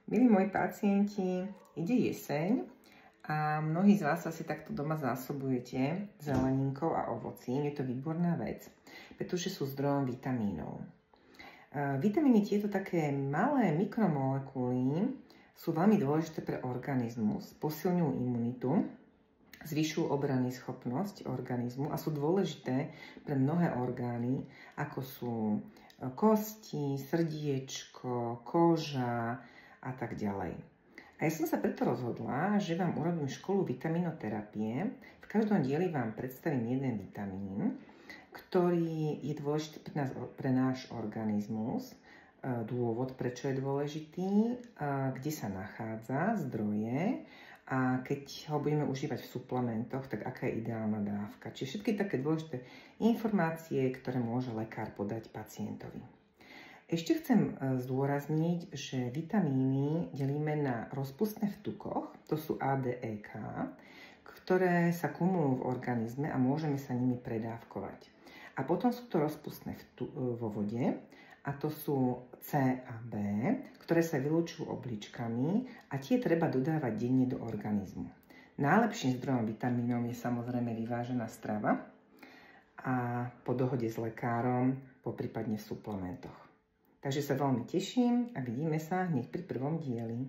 Milí moji pacienti, ide jeseň a mnohí z vás asi takto doma zásobujete zeleninkou a ovocím. Je to výborná vec, pretože sú zdrojom vitamínov. Vitamíny, tieto také malé mikromolekuly, sú veľmi dôležité pre organizmus, posilňujú imunitu, zvyšujú obrannú schopnosť organizmu a sú dôležité pre mnohé orgány, ako sú kosti, srdiečko, koža a tak ďalej. A ja som sa preto rozhodla, že vám urobím školu vitaminoterapie. V každom dieli vám predstavím jeden vitamín, ktorý je dôležitý pre náš organizmus, dôvod, prečo je dôležitý, kde sa nachádza, zdroje a keď ho budeme užívať v suplementoch, tak aká je ideálna dávka. Čiže všetky také dôležité informácie, ktoré môže lekár podať pacientovi. Ešte chcem zdôrazniť, že vitamíny delíme na rozpustné v tukoch, to sú A, D, E, K, ktoré sa kumulujú v organizme a môžeme sa nimi predávkovať. A potom sú to rozpustné vo vode, a to sú C a B, ktoré sa vylúčujú obličkami a tie treba dodávať denne do organizmu. Najlepším zdrojom vitamínov je samozrejme vyvážená strava a po dohode s lekárom, poprípadne v suplementoch. Takže sa veľmi teším a vidíme sa hneď pri prvom dieli.